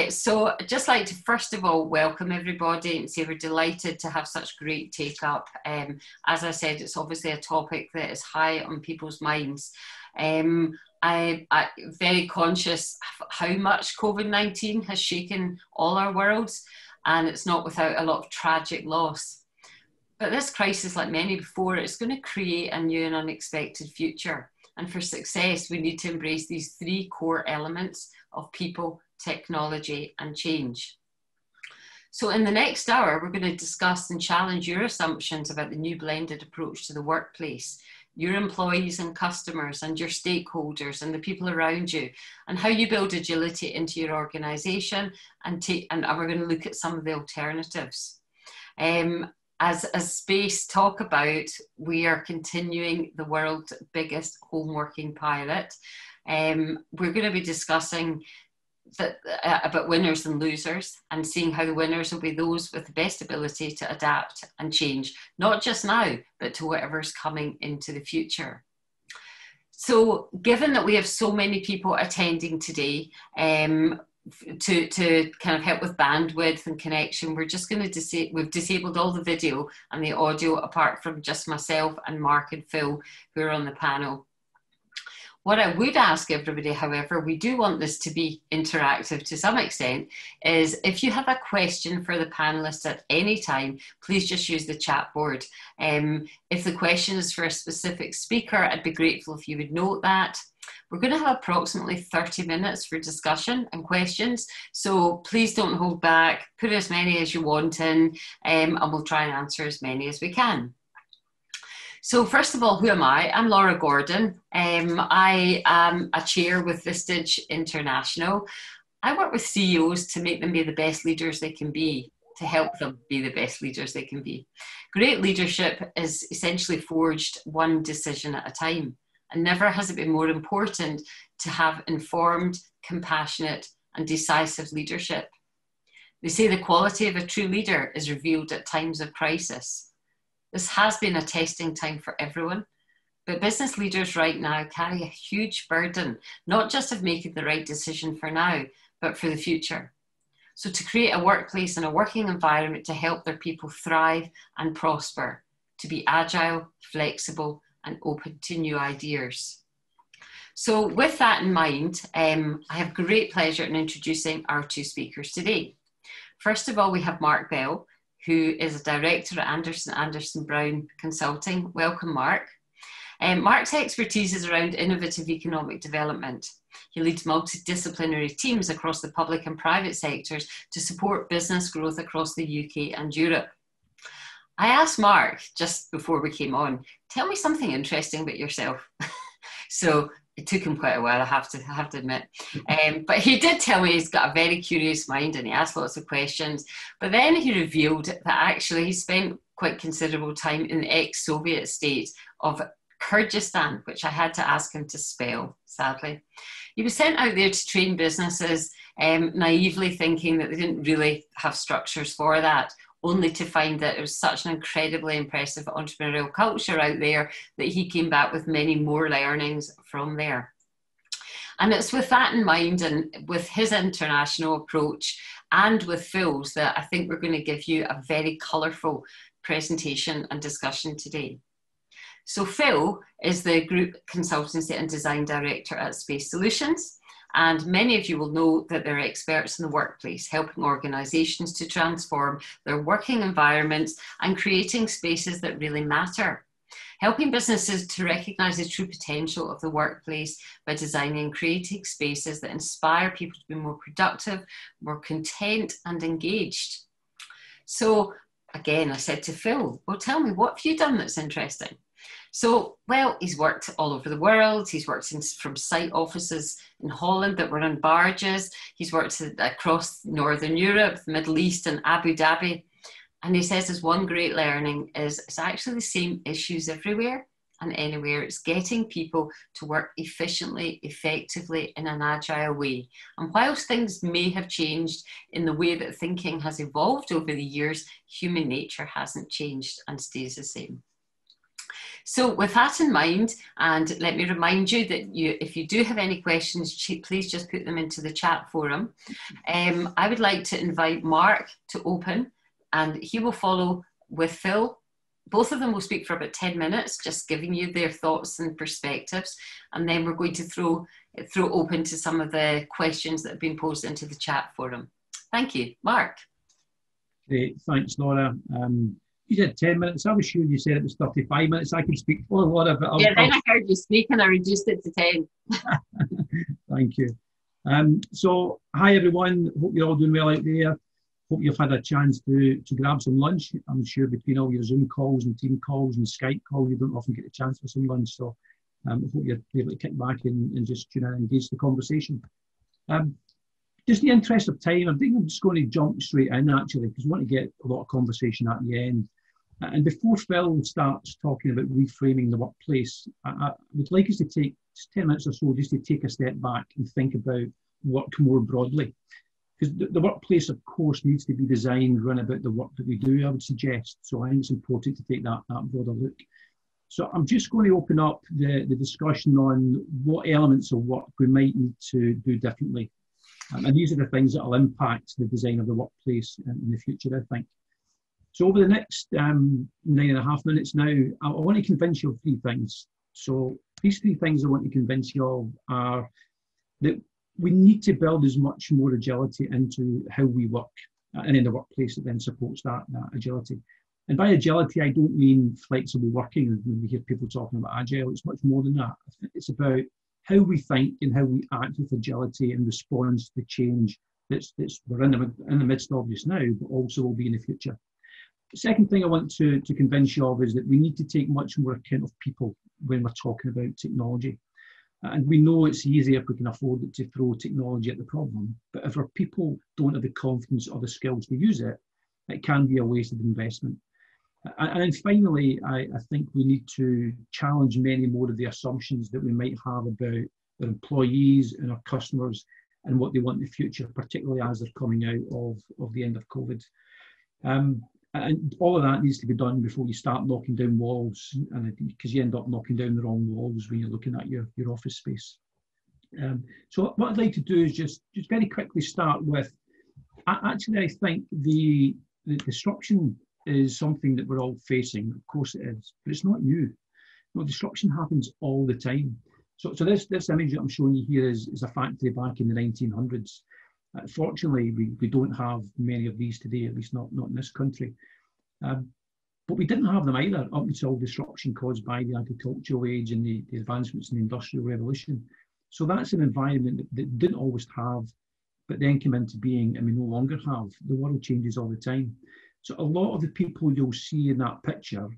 So I'd just like to first of all welcome everybody and say we're delighted to have such great take up. As I said, it's obviously a topic that is high on people's minds. I'm very conscious of how much COVID-19 has shaken all our worlds, and it's not without a lot of tragic loss. But this crisis, like many before, it's going to create a new and unexpected future. And for success, we need to embrace these three core elements of people, technology, and change. So in the next hour, we're going to discuss and challenge your assumptions about the new blended approach to the workplace, your employees and customers and your stakeholders and the people around you, and how you build agility into your organisation, and we're going to look at some of the alternatives. As Space talk about, we are continuing the world's biggest home working pilot. We're going to be discussing about winners and losers, and seeing how the winners will be those with the best ability to adapt and change, not just now, but to whatever's coming into the future. So given that we have so many people attending today, to kind of help with bandwidth and connection, we're just going to we've disabled all the video and the audio apart from just myself and Mark and Phil who are on the panel. What I would ask everybody, however, we do want this to be interactive to some extent, is if you have a question for the panelists at any time, please just use the chat board. If the question is for a specific speaker, I'd be grateful if you would note that. We're going to have approximately 30 minutes for discussion and questions, so please don't hold back, put as many as you want in, and we'll try and answer as many as we can. So first of all, who am I? I'm Laura Gordon. I am a chair with Vistage International. I work with CEOs to make them be the best leaders they can be, to help them be the best leaders they can be. Great leadership is essentially forged one decision at a time, and never has it been more important to have informed, compassionate, and decisive leadership. They say the quality of a true leader is revealed at times of crisis. This has been a testing time for everyone, but business leaders right now carry a huge burden, not just of making the right decision for now, but for the future. So to create a workplace and a working environment to help their people thrive and prosper, to be agile, flexible, and open to new ideas. So with that in mind, I have great pleasure in introducing our two speakers today. First of all, we have Mark Bell, who is a director at Anderson Brown Consulting. Welcome, Mark. Mark's expertise is around innovative economic development. He leads multidisciplinary teams across the public and private sectors to support business growth across the UK and Europe. I asked Mark just before we came on, tell me something interesting about yourself. So it took him quite a while, I have to admit. But he did tell me he's got a very curious mind and he asked lots of questions. But then he revealed that actually he spent quite considerable time in the ex-Soviet state of Kyrgyzstan, which I had to ask him to spell, sadly. He was sent out there to train businesses, naively thinking that they didn't really have structures for that, only to find that it was such an incredibly impressive entrepreneurial culture out there that he came back with many more learnings from there. And it's with that in mind and with his international approach and with Phil's that I think we're going to give you a very colourful presentation and discussion today. So Phil is the Group Consultancy and Design Director at Space Solutions. And many of you will know that they're experts in the workplace, helping organisations to transform their working environments and creating spaces that really matter. Helping businesses to recognise the true potential of the workplace by designing and creating spaces that inspire people to be more productive, more content and engaged. So again, I said to Phil, well, tell me, what have you done that's interesting? So, well, he's worked all over the world. He's worked from site offices in Holland that were on barges. He's worked across Northern Europe, the Middle East and Abu Dhabi. And he says his one great learning is it's actually the same issues everywhere and anywhere. It's getting people to work efficiently, effectively in an agile way. And whilst things may have changed in the way that thinking has evolved over the years, human nature hasn't changed and stays the same. So with that in mind, and let me remind you that if you do have any questions, please just put them into the chat forum. I would like to invite Mark to open, and he will follow with Phil. Both of them will speak for about 10 minutes, just giving you their thoughts and perspectives. And then we're going to throw open to some of the questions that have been posed into the chat forum. Thank you. Mark. Great. Thanks, Laura. You said 10 minutes. I was sure you said it was 35 minutes. I can speak for Laura, but then I heard you speak and I reduced it to 10. Thank you. So, hi everyone. Hope you're all doing well out there. Hope you've had a chance to grab some lunch. I'm sure between all your Zoom calls and team calls and Skype calls, you don't often get a chance for some lunch. So I hope you're able to kick back and just engage the conversation. Just in the interest of time, I think I'm just going to jump straight in actually, because we want to get a lot of conversation at the end. And before Phil starts talking about reframing the workplace, I would like us to take just 10 minutes or so just to take a step back and think about work more broadly. Because the workplace, of course, needs to be designed around about the work that we do, I would suggest. So I think it's important to take that broader look. So I'm just going to open up the discussion on what elements of work we might need to do differently. And these are the things that will impact the design of the workplace in the future, I think. So over the next 9.5 minutes now, I want to convince you of 3 things. So these 3 things I want to convince you of are that we need to build as much more agility into how we work and in the workplace that then supports that agility. And by agility, I don't mean flexible working. When we hear people talking about agile, it's much more than that. It's about how we think and how we act with agility in response to the change that's we're in the midst of just now, but also will be in the future. The second thing I want to convince you of is that we need to take much more account of people when we're talking about technology. And we know it's easy if we can afford it to throw technology at the problem, but if our people don't have the confidence or the skills to use it, it can be a wasted investment. And then finally, I think we need to challenge many more of the assumptions that we might have about our employees and our customers and what they want in the future, particularly as they're coming out of the end of COVID. And all of that needs to be done before you start knocking down walls, and because you end up knocking down the wrong walls when you're looking at your office space. So what I'd like to do is just very quickly start with, actually I think the disruption is something that we're all facing. Of course it is, but it's not new. Disruption happens all the time. So this image that I'm showing you here is a factory back in the 1900s. Fortunately, we don't have many of these today, at least not in this country. But we didn't have them either up until disruption caused by the agricultural age and the advancements in the Industrial Revolution. So that's an environment that didn't always have, but then came into being and we no longer have. The world changes all the time. So a lot of the people you'll see in that picture,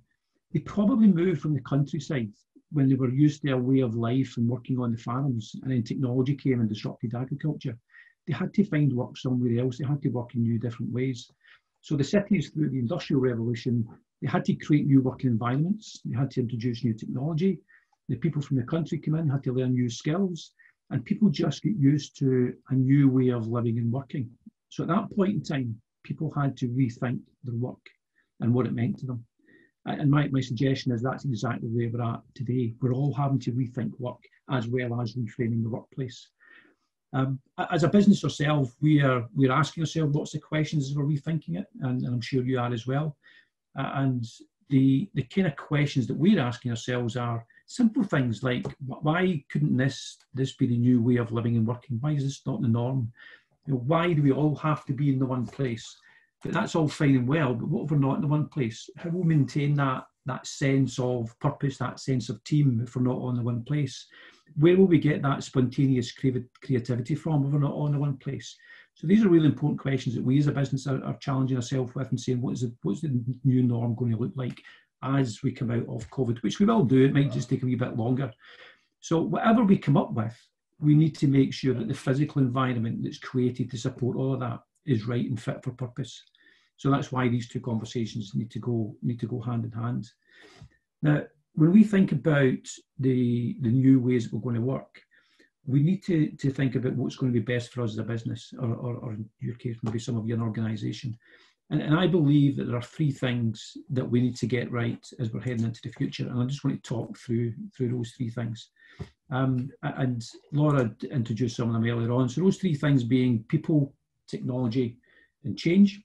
they probably moved from the countryside when they were used to a way of life and working on the farms, and then technology came and disrupted agriculture. They had to find work somewhere else. They had to work in new different ways. So the cities through the Industrial Revolution, they had to create new working environments. They had to introduce new technology. The people from the country came in, had to learn new skills, and people just get used to a new way of living and working. So at that point in time, people had to rethink their work and what it meant to them. And my suggestion is that's exactly where we're at today. We're all having to rethink work as well as reframing the workplace. As a business ourselves, we're asking ourselves lots of questions as we're rethinking it, and I'm sure you are as well. And the kind of questions that we're asking ourselves are simple things like, why couldn't this be the new way of living and working? Why is this not the norm? Why do we all have to be in the one place? But that's all fine and well, but what if we're not in the one place? How will we maintain that sense of purpose, that sense of team if we're not on the one place? Where will we get that spontaneous creativity from if we're not on the one place? So these are really important questions that we as a business are challenging ourselves with and saying, what's the new norm going to look like as we come out of COVID, which we will do. It might just take a wee bit longer. So whatever we come up with, we need to make sure that the physical environment that's created to support all of that is right and fit for purpose. So that's why these 2 conversations need to go hand in hand. Now, when we think about the new ways that we're going to work, we need to think about what's going to be best for us as a business, or in your case, maybe some of your organisation. And I believe that there are three things that we need to get right as we're heading into the future. And I just want to talk through those three things. And Laura introduced some of them earlier on. So those three things being people, technology, and change.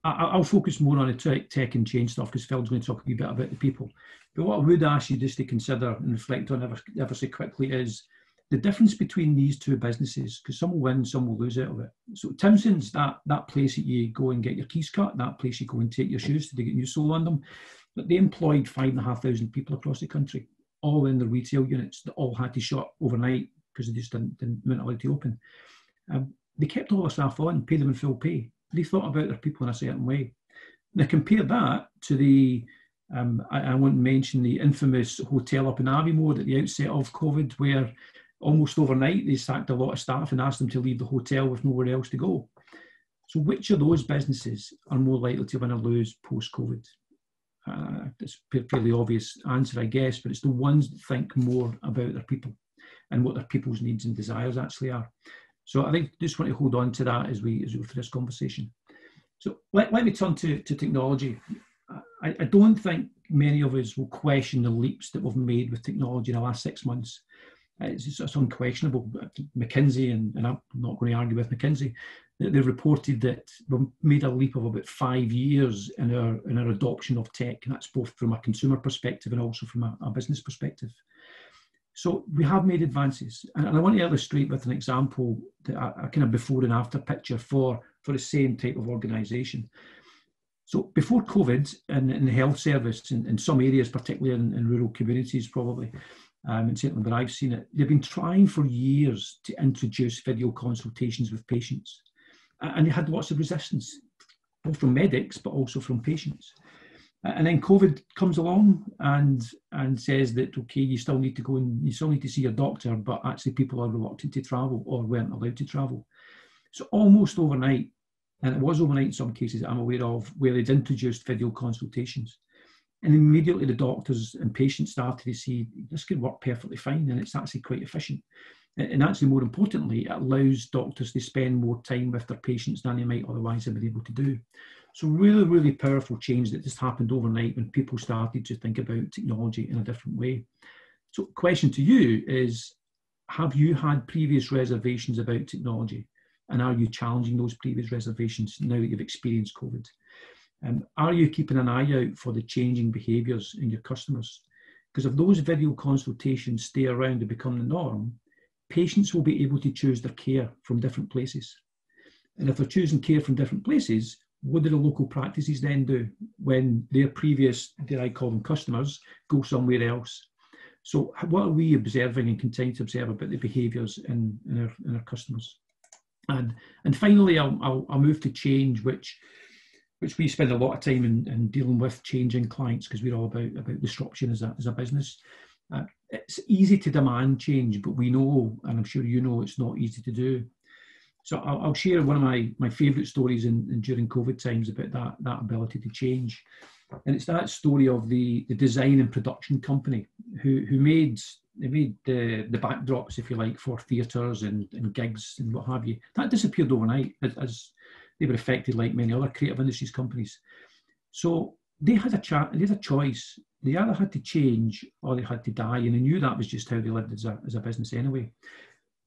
I'll focus more on the tech and change stuff because Phil's going to talk a wee bit about the people. But what I would ask you just to consider and reflect on ever so quickly is the difference between these two businesses, because some will win, some will lose out of it. So Timson's that place that you go and get your keys cut, that place you go and take your shoes to get new sole on them. But they employed 5,500 people across the country, all in the retail units that all had to shut overnight because they just weren't allowed to open. They kept all their staff on, paid them in full pay. They thought about their people in a certain way. Now compare that to the, I want to mention the infamous hotel up in Aviemore at the outset of COVID, where almost overnight they sacked a lot of staff and asked them to leave the hotel with nowhere else to go. So which of those businesses are more likely to win or lose post-COVID? It's a fairly obvious answer, I guess, but it's the ones that think more about their people and what their people's needs and desires actually are. So I think just want to hold on to that as we go through this conversation. So let me turn to technology. I don't think many of us will question the leaps that we've made with technology in the last 6 months. It's unquestionable. McKinsey, and I'm not going to argue with McKinsey, they've reported that we've made a leap of about 5 years in our adoption of tech, and that's both from a consumer perspective and also from a business perspective. So we have made advances, and I want to illustrate with an example that a kind of before and after picture for the same type of organisation. So before COVID, in the health service, in some areas, particularly in rural communities probably, and certainly where I've seen it, they've been trying for years to introduce video consultations with patients. And they had lots of resistance, both from medics, but also from patients. And then COVID comes along and says that, okay, you still need to go and you still need to see your doctor, but actually people are reluctant to travel or weren't allowed to travel. So almost overnight, and it was overnight in some cases I'm aware of, where they'd introduced video consultations. And immediately the doctors and patients started to see this could work perfectly fine and it's actually quite efficient. And actually, more importantly, it allows doctors to spend more time with their patients than they might otherwise have been able to do. So really, really powerful change that just happened overnight when people started to think about technology in a different way. So question to you is, have you had previous reservations about technology? And are you challenging those previous reservations now that you've experienced COVID? Are you keeping an eye out for the changing behaviours in your customers? Because if those video consultations stay around and become the norm, patients will be able to choose their care from different places. And if they're choosing care from different places, what do the local practices then do when their previous, dare I call them customers, go somewhere else? So what are we observing and continue to observe about the behaviours in our customers? And finally, I'll move to change, which we spend a lot of time in dealing with changing clients because we're all about disruption as a business. It's easy to demand change, but we know, and I'm sure you know, it's not easy to do. So I'll share one of my favourite stories during COVID times about that ability to change. And it's that story of the design and production company who made the backdrops, if you like, for theatres and gigs and what have you. That disappeared overnight as they were affected like many other creative industries companies. So they had a choice. They either had to change or they had to die, and they knew that was just how they lived as a business anyway.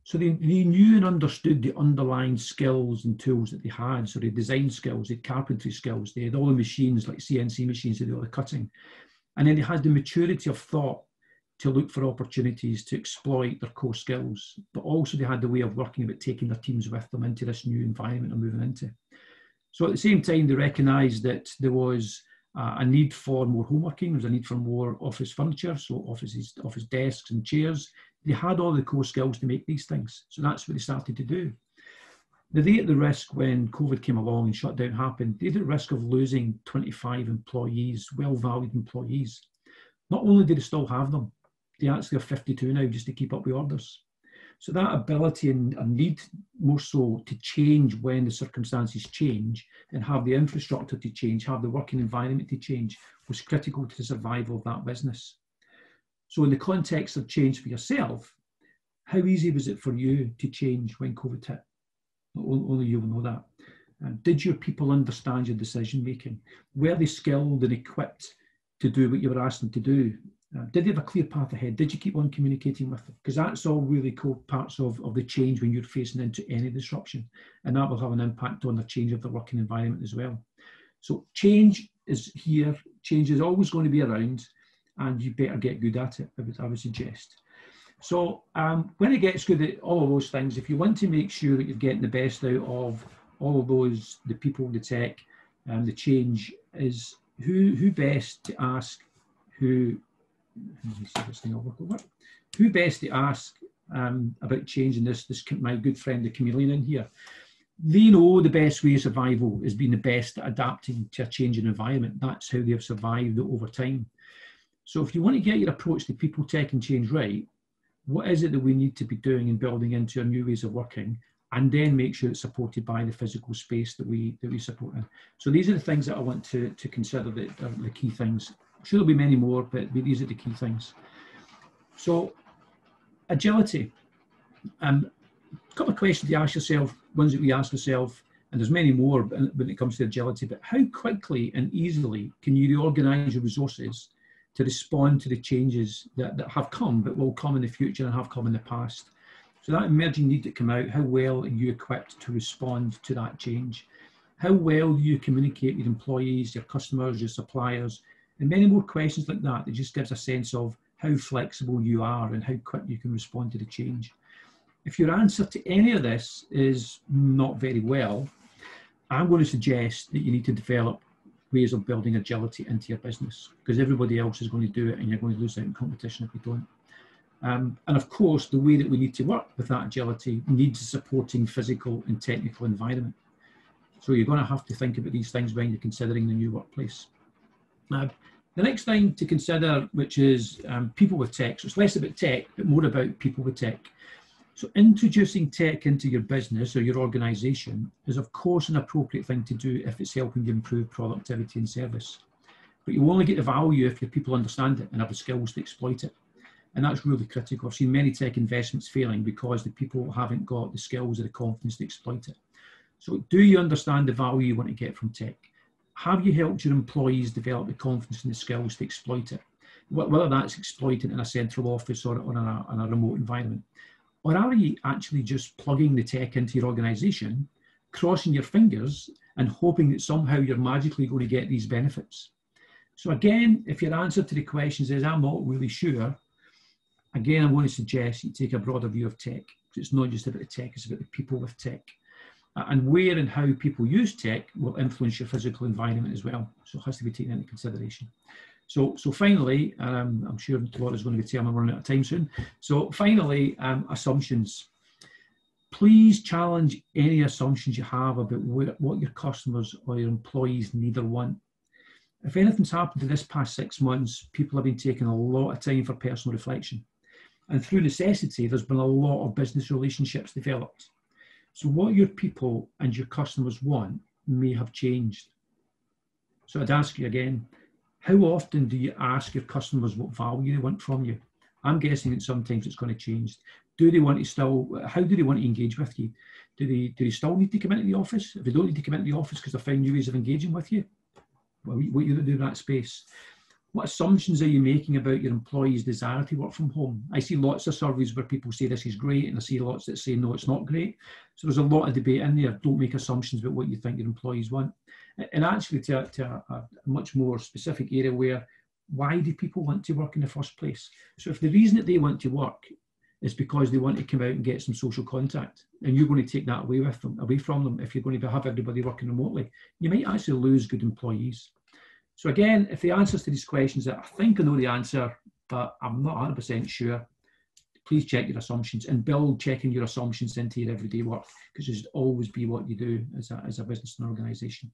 So they knew and understood the underlying skills and tools that they had. So they had design skills, they had carpentry skills, they had all the machines like CNC machines to do all the cutting. And then they had the maturity of thought to look for opportunities to exploit their core skills, but also they had the way of working about taking their teams with them into this new environment they're moving into. So at the same time, they recognised that there was a need for more home working, there was a need for more office furniture, so office desks and chairs. They had all the core skills to make these things, so that's what they started to do. They at the risk when COVID came along and shutdown happened, they at the risk of losing 25 employees, well-valued employees. Not only did they still have them, they actually have 52 now just to keep up with orders. So that ability and need more so to change when the circumstances change and have the infrastructure to change, have the working environment to change was critical to the survival of that business. So in the context of change for yourself, how easy was it for you to change when COVID hit? Only you will know that. Did your people understand your decision making? Were they skilled and equipped to do what you were asking them to do? Did they have a clear path ahead? Did you keep on communicating with them? Because that's all really core parts of the change when you're facing into any disruption. And that will have an impact on the change of the working environment as well. So change is here. Change is always going to be around, and you better get good at it, I would suggest. So when it gets good at all of those things, if you want to make sure that you're getting the best out of all of those, the people, the tech, the change, is who best to ask, who best to ask about changing this, my good friend, the chameleon in here. They know the best way of survival is being the best at adapting to a changing environment. That's how they've survived over time. So if you want to get your approach to people, tech and change right, what is it that we need to be doing and building into our new ways of working, and then make sure it's supported by the physical space that we support in. So these are the things that I want to consider that are the key things. I'm sure there'll be many more, but these are the key things. So agility. A couple of questions to ask yourself, ones that we ask ourselves, and there's many more when it comes to agility, but how quickly and easily can you reorganize your resources to respond to the changes that have come, but will come in the future and have come in the past? So that emerging need to come out, how well are you equipped to respond to that change? How well do you communicate with employees, your customers, your suppliers, and many more questions like that. It just gives a sense of how flexible you are and how quick you can respond to the change. If your answer to any of this is not very well, I'm going to suggest that you need to develop ways of building agility into your business, because everybody else is going to do it and you're going to lose out in competition if you don't. And of course, the way that we need to work with that agility needs a supporting physical and technical environment. So you're going to have to think about these things when you're considering the new workplace. The next thing to consider, which is people with tech. So it's less about tech, but more about people with tech. So introducing tech into your business or your organization is of course an appropriate thing to do if it's helping you improve productivity and service. But you only get the value if your people understand it and have the skills to exploit it. And that's really critical. I've seen many tech investments failing because the people haven't got the skills or the confidence to exploit it. So do you understand the value you want to get from tech? Have you helped your employees develop the confidence and the skills to exploit it? Whether that's exploited in a central office or in a remote environment. Or are you actually just plugging the tech into your organization, crossing your fingers and hoping that somehow you're magically going to get these benefits? So again, if your answer to the questions is, I'm not really sure, again, I'm going to suggest you take a broader view of tech. It's not just about the tech, it's about the people with tech. And where and how people use tech will influence your physical environment as well. So it has to be taken into consideration. So finally, I'm sure Laura's going to be telling me I'm running out of time soon. So finally, assumptions. Please challenge any assumptions you have about what your customers or your employees need or want. If anything's happened in this past 6 months, people have been taking a lot of time for personal reflection. And through necessity, there's been a lot of business relationships developed. So what your people and your customers want may have changed. So I'd ask you again, how often do you ask your customers what value they want from you? I'm guessing that sometimes it's going to change. Do they want to still, how do they want to engage with you? Do they still need to come into the office? If they don't need to come into the office because they found new ways of engaging with you, what are you going to do in that space? What assumptions are you making about your employees' desire to work from home? I see lots of surveys where people say this is great, and I see lots that say no, it's not great. So there's a lot of debate in there. Don't make assumptions about what you think your employees want. And actually to a much more specific area where, why do people want to work in the first place? So if the reason that they want to work is because they want to come out and get some social contact, and you're going to take that away from them if you're going to have everybody working remotely, you might actually lose good employees. So again, if the answers to these questions that I think I know the answer, but I'm not 100% sure, please check your assumptions and build checking your assumptions into your everyday work, because it should always be what you do as a business and organization.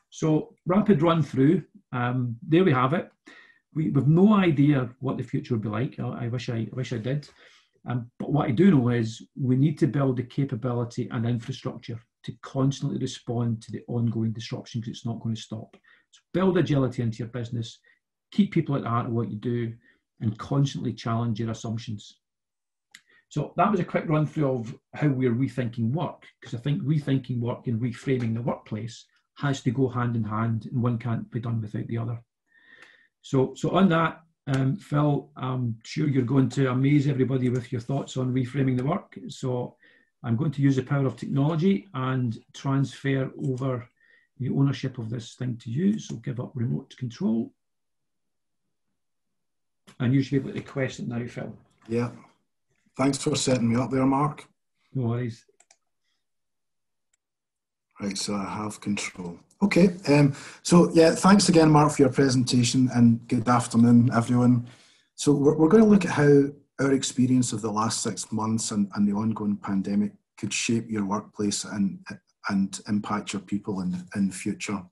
So rapid run through, there we have it. We've no idea what the future will be like. I wish I did. But what I do know is we need to build the capability and infrastructure to constantly respond to the ongoing disruption, because it's not going to stop. So build agility into your business, keep people at the heart of what you do, and constantly challenge your assumptions. So that was a quick run through of how we're rethinking work, because I think rethinking work and reframing the workplace has to go hand in hand, and one can't be done without the other. So on that, Phil, I'm sure you're going to amaze everybody with your thoughts on reframing the work. So I'm going to use the power of technology and transfer over the ownership of this thing to you. So give up remote control. And you should be able to question it now, Phil. Yeah. Thanks for setting me up there, Mark. No worries. Right, so I have control. Okay, so yeah, thanks again, Mark, for your presentation, and good afternoon, everyone. So we're going to look at how our experience of the last 6 months and the ongoing pandemic could shape your workplace and impact your people in the future.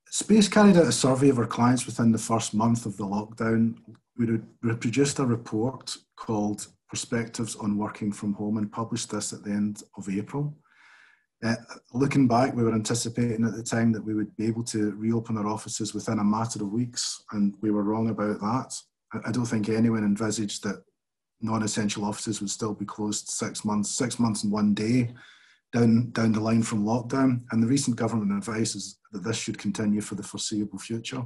Space carried out a survey of our clients within the first month of the lockdown. We produced a report called Perspectives on Working from Home and published this at the end of April. Looking back, we were anticipating at the time that we would be able to reopen our offices within a matter of weeks, and we were wrong about that. I don't think anyone envisaged that non-essential offices would still be closed 6 months and 1 day down the line from lockdown. And the recent government advice is that this should continue for the foreseeable future.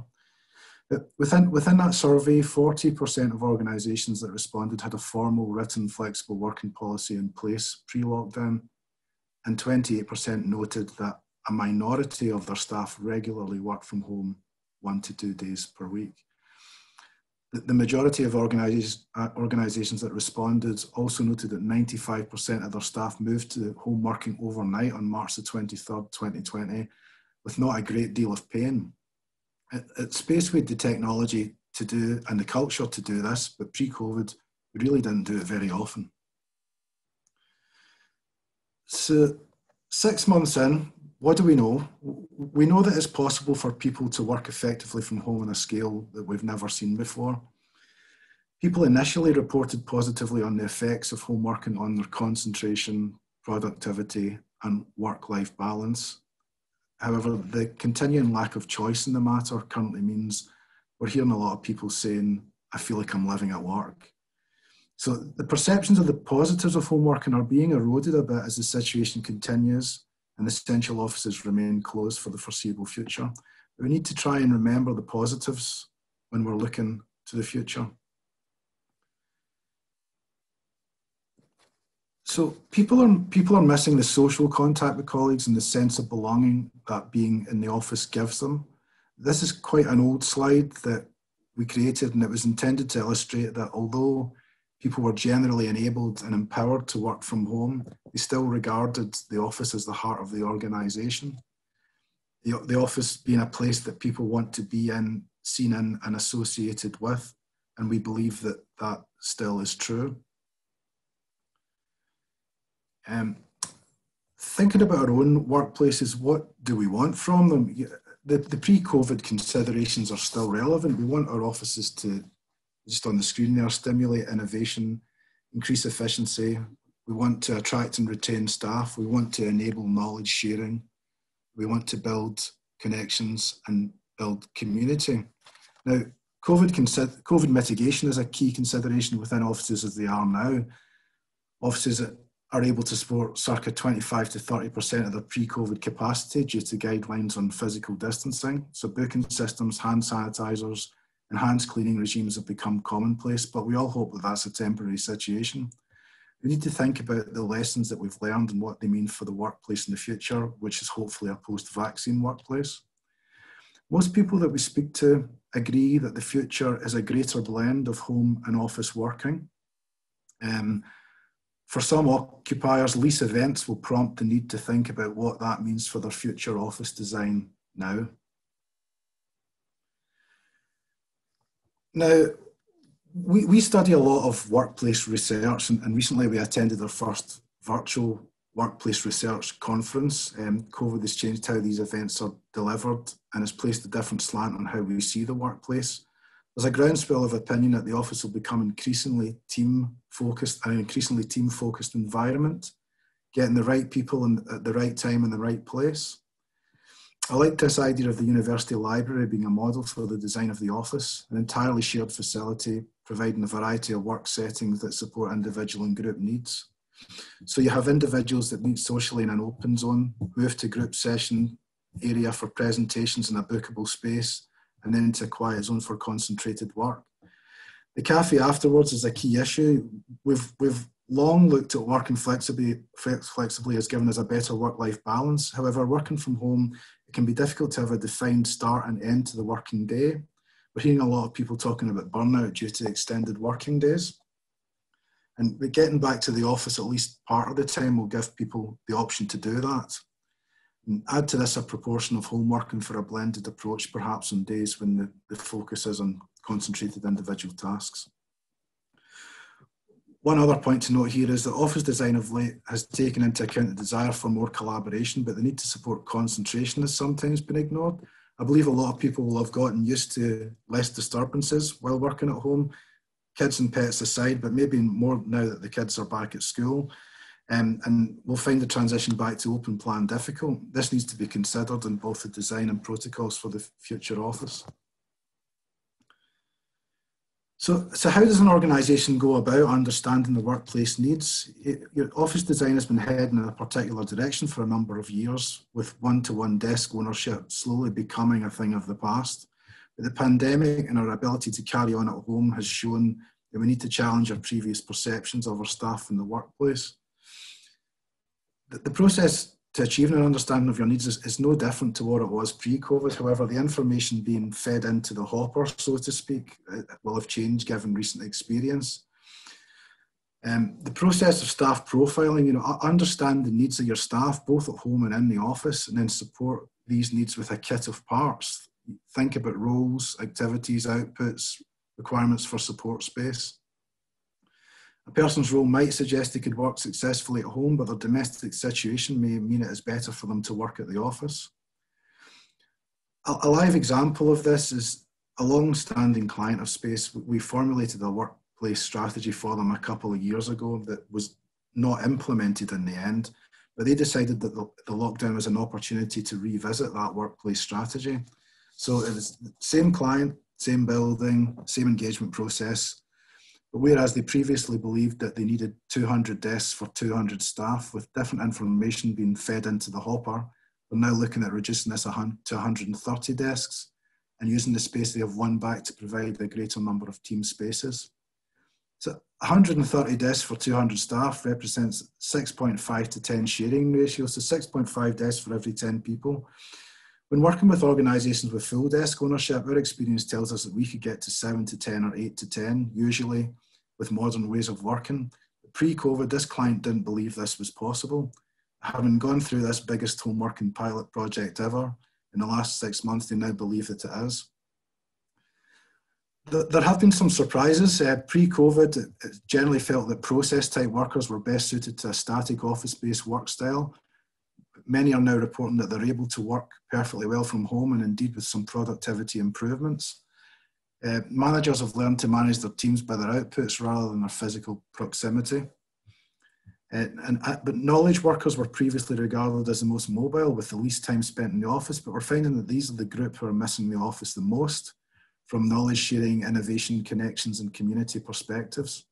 But within that survey, 40% of organisations that responded had a formal written flexible working policy in place pre-lockdown, and 28% noted that a minority of their staff regularly work from home 1 to 2 days per week. The majority of organisations that responded also noted that 95% of their staff moved to home working overnight on March the 23rd, 2020, with not a great deal of pain. At Space, we had the technology to do and the culture to do this, but pre-COVID, we really didn't do it very often. So 6 months in, what do we know? We know that it's possible for people to work effectively from home on a scale that we've never seen before. People initially reported positively on the effects of home working on their concentration, productivity, and work-life balance. However, the continuing lack of choice in the matter currently means we're hearing a lot of people saying, I feel like I'm living at work. So the perceptions of the positives of home working are being eroded a bit as the situation continues and essential offices remain closed for the foreseeable future. We need to try and remember the positives when we're looking to the future. So people are missing the social contact with colleagues and the sense of belonging that being in the office gives them. This is quite an old slide that we created, and it was intended to illustrate that although people were generally enabled and empowered to work from home, they still regarded the office as the heart of the organisation. The office being a place that people want to be in, seen in and associated with, and we believe that that still is true. Thinking about our own workplaces, what do we want from them? The pre-COVID considerations are still relevant. We want our offices to, just on the screen there, stimulate innovation, increase efficiency. We want to attract and retain staff. We want to enable knowledge sharing. We want to build connections and build community. Now, COVID mitigation is a key consideration within offices as they are now. Offices that are able to support circa 25 to 30% of their pre-COVID capacity due to guidelines on physical distancing. So booking systems, hand sanitisers, enhanced cleaning regimes have become commonplace, but we all hope that that's a temporary situation. We need to think about the lessons that we've learned and what they mean for the workplace in the future, which is hopefully a post-vaccine workplace. Most people that we speak to agree that the future is a greater blend of home and office working. For some occupiers, lease events will prompt the need to think about what that means for their future office design now. Now, we study a lot of workplace research, and recently we attended our first virtual workplace research conference. COVID has changed how these events are delivered and has placed a different slant on how we see the workplace. There's a groundswell of opinion that the office will become increasingly team-focused, an increasingly team-focused environment, getting the right people at the right time in the right place. I like this idea of the university library being a model for the design of the office, an entirely shared facility providing a variety of work settings that support individual and group needs. So you have individuals that meet socially in an open zone, move to group session area for presentations in a bookable space, and then to a quiet zone for concentrated work. The cafe afterwards is a key issue. We've long looked at working flexibly as giving us a better work-life balance. However, working from home, it can be difficult to have a defined start and end to the working day. We're hearing a lot of people talking about burnout due to extended working days. And getting back to the office at least part of the time will give people the option to do that. And add to this a proportion of home working for a blended approach, perhaps on days when the focus is on concentrated individual tasks. One other point to note here is that office design of late has taken into account the desire for more collaboration, but the need to support concentration has sometimes been ignored. I believe a lot of people will have gotten used to less disturbances while working at home, kids and pets aside, but maybe more now that the kids are back at school. And we'll find the transition back to open plan difficult. This needs to be considered in both the design and protocols for the future office. So how does an organisation go about understanding the workplace needs? Your office design has been heading in a particular direction for a number of years, with one-to-one desk ownership slowly becoming a thing of the past. But the pandemic and our ability to carry on at home has shown that we need to challenge our previous perceptions of our staff in the workplace. The process to achieving an understanding of your needs is no different to what it was pre-COVID. However, the information being fed into the hopper, so to speak, will have changed given recent experience. The process of staff profiling, understand the needs of your staff, both at home and in the office, and then support these needs with a kit of parts. Think about roles, activities, outputs, requirements for support space. A person's role might suggest they could work successfully at home, but their domestic situation may mean it is better for them to work at the office. A live example of this is a long-standing client of Space. We formulated a workplace strategy for them a couple of years ago that was not implemented in the end, but they decided that the lockdown was an opportunity to revisit that workplace strategy. So it was the same client, same building, same engagement process. But whereas they previously believed that they needed 200 desks for 200 staff, with different information being fed into the hopper, we're now looking at reducing this to 130 desks and using the space they have won back to provide a greater number of team spaces. So 130 desks for 200 staff represents 6.5 to 10 sharing ratio, so 6.5 desks for every 10 people. When working with organisations with full desk ownership, our experience tells us that we could get to 7 to 10 or 8 to 10, usually with modern ways of working. Pre-COVID, this client didn't believe this was possible. Having gone through this biggest home working pilot project ever, in the last 6 months, they now believe that it is. There have been some surprises. Pre-COVID, it generally felt that process-type workers were best suited to a static office-based work style. Many are now reporting that they're able to work perfectly well from home and indeed with some productivity improvements. Managers have learned to manage their teams by their outputs rather than their physical proximity. But knowledge workers were previously regarded as the most mobile with the least time spent in the office, but we're finding that these are the group who are missing the office the most from knowledge sharing, innovation, connections and community perspectives.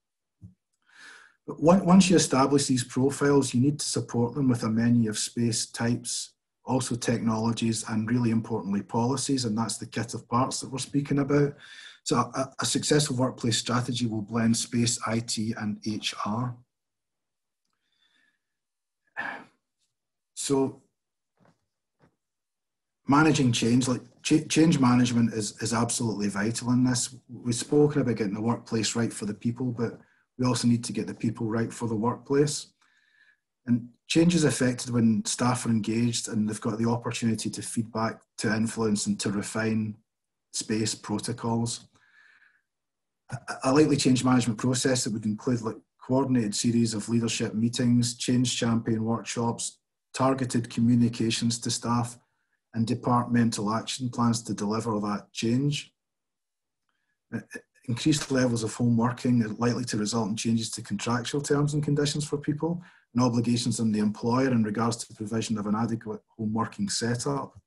But once you establish these profiles, you need to support them with a menu of space types, also technologies, and really importantly, policies, and that's the kit of parts that we're speaking about. So a successful workplace strategy will blend space, IT, and HR. So managing change, change management is absolutely vital in this. We've spoken about getting the workplace right for the people, but we also need to get the people right for the workplace. And change is effected when staff are engaged and they've got the opportunity to feedback, to influence and to refine space protocols. A likely change management process that would include coordinated series of leadership meetings, change champion workshops, targeted communications to staff, and departmental action plans to deliver that change. Increased levels of home working are likely to result in changes to contractual terms and conditions for people and obligations on the employer in regards to the provision of an adequate home working setup.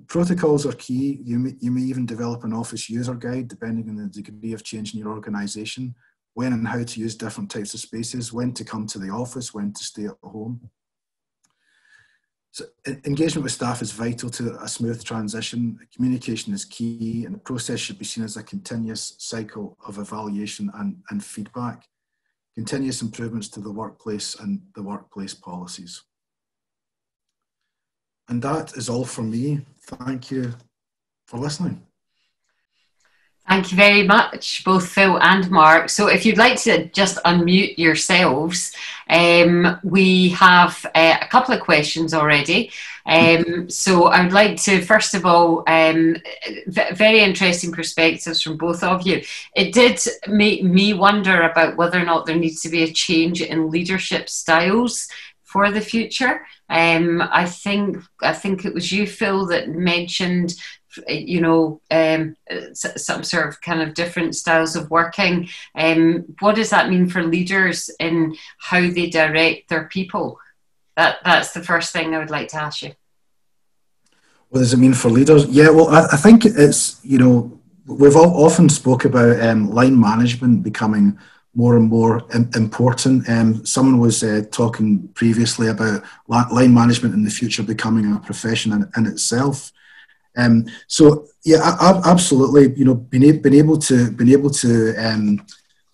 Protocols are key. You may even develop an office user guide depending on the degree of change in your organisation, when and how to use different types of spaces, when to come to the office, when to stay at home. So engagement with staff is vital to a smooth transition. Communication is key, and the process should be seen as a continuous cycle of evaluation and feedback, continuous improvements to the workplace and the workplace policies. And that is all from me. Thank you for listening. Thank you very much, both Phil and Mark. So if you'd like to just unmute yourselves, we have a couple of questions already. So I would like to, first of all, very interesting perspectives from both of you. It did make me wonder about whether or not there needs to be a change in leadership styles for the future. I think it was you, Phil, that mentioned, you know, some sort of kind of different styles of working. What does that mean for leaders in how they direct their people? That's the first thing I would like to ask you. What does it mean for leaders? Yeah, well, I think it's, you know, we've all often spoke about line management becoming more and more important. Someone was talking previously about line management in the future becoming a profession in itself. So yeah, absolutely. You know, being able to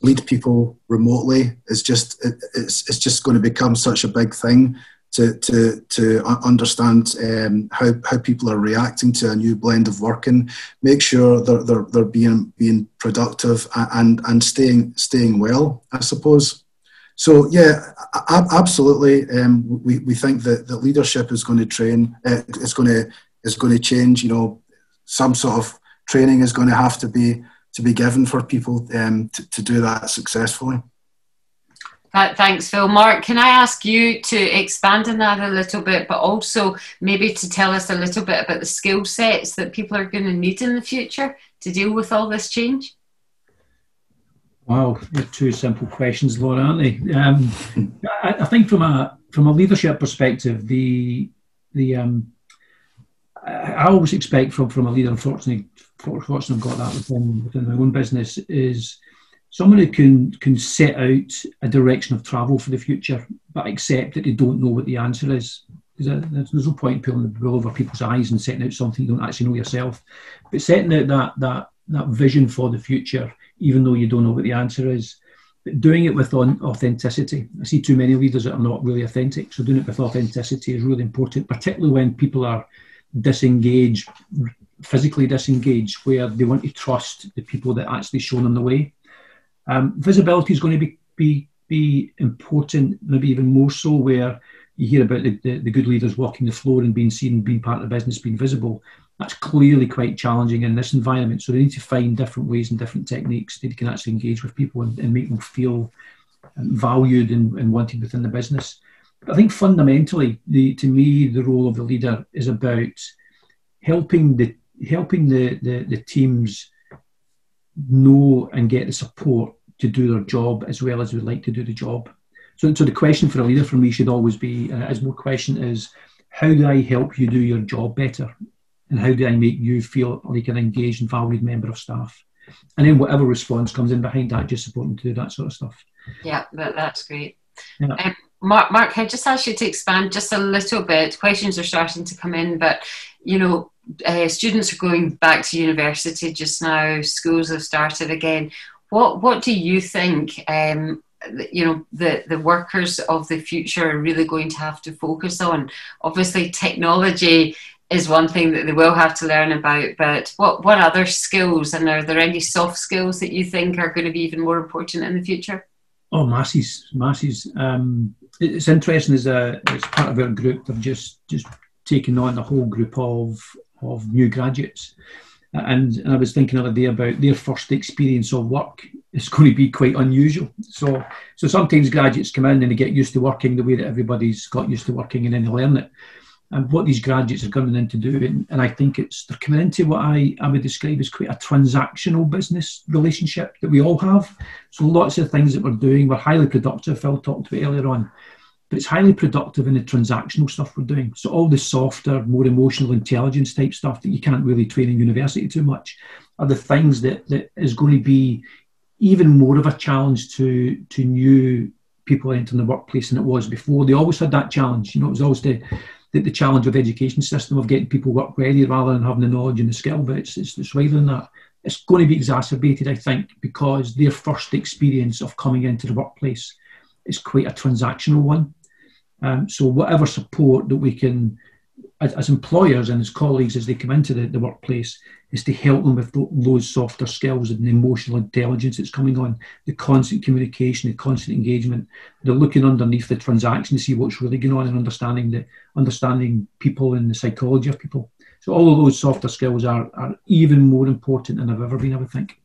lead people remotely is just it's just going to become such a big thing to understand how people are reacting to a new blend of working, make sure they're being productive and staying well, I suppose. So yeah, absolutely. We think that leadership is going to is going to change. You know, some sort of training is going to have to be given for people to do that successfully. Thanks, Phil. Mark, can I ask you to expand on that a little bit, but also maybe to tell us a little bit about the skill sets that people are going to need in the future to deal with all this change? Wow, they're two simple questions, Laura, aren't they? I think from a leadership perspective, I always expect from a leader, unfortunately I've got that within my own business, is someone who can set out a direction of travel for the future, but accept that they don't know what the answer is. There's no point pulling the wool over people's eyes and setting out something you don't actually know yourself. But setting out that vision for the future, even though you don't know what the answer is, but doing it with authenticity. I see too many leaders that are not really authentic, so doing it with authenticity is really important, particularly when people are disengaged, physically disengaged, where they want to trust the people that actually show them the way. Visibility is going to be important, maybe even more so, where you hear about the good leaders walking the floor and being seen, being part of the business, being visible. That's clearly quite challenging in this environment. So they need to find different ways and different techniques that they can actually engage with people and make them feel valued and wanted within the business. But I think fundamentally, to me, the role of the leader is about helping the teams know and get the support to do their job as well as we'd like to do the job. So the question for a leader for me should always be, and it is more question, is how do I help you do your job better? And how do I make you feel like an engaged and valued member of staff? And then whatever response comes in behind that, just support them to do that sort of stuff. Yeah, that's great. Yeah. Mark, I just asked you to expand just a little bit. Questions are starting to come in, but you know, students are going back to university just now. Schools have started again. What do you think? You know, the workers of the future are really going to have to focus on. Obviously, technology is one thing that they will have to learn about. But what other skills, and are there any soft skills that you think are going to be even more important in the future? Oh, masses. It's interesting, as part of our group, they've just taken on a whole group of new graduates. And I was thinking the other day about their first experience of work. It's going to be quite unusual. So sometimes graduates come in and they get used to working the way that everybody's got used to working, and then they learn it. And what these graduates are coming in to do, and I think they're coming into what I would describe as quite a transactional business relationship that we all have. So lots of things that we're doing, we're highly productive, Phil talked about earlier on. but it's highly productive in the transactional stuff we're doing. So all the softer, more emotional intelligence type stuff that you can't really train in university too much are the things that is going to be even more of a challenge to new people entering the workplace than it was before. They always had that challenge. You know, it was always the challenge of the education system of getting people work ready rather than having the knowledge and the skill, but it's rather than that. It's going to be exacerbated, I think, because their first experience of coming into the workplace is quite a transactional one. So whatever support that we can, as employers and as colleagues, as they come into the workplace, is to help them with those softer skills and the emotional intelligence that's coming on, the constant communication, the constant engagement, the looking underneath the transaction to see what's really going on and understanding people and the psychology of people. So all of those softer skills are even more important than they've ever been, I would think.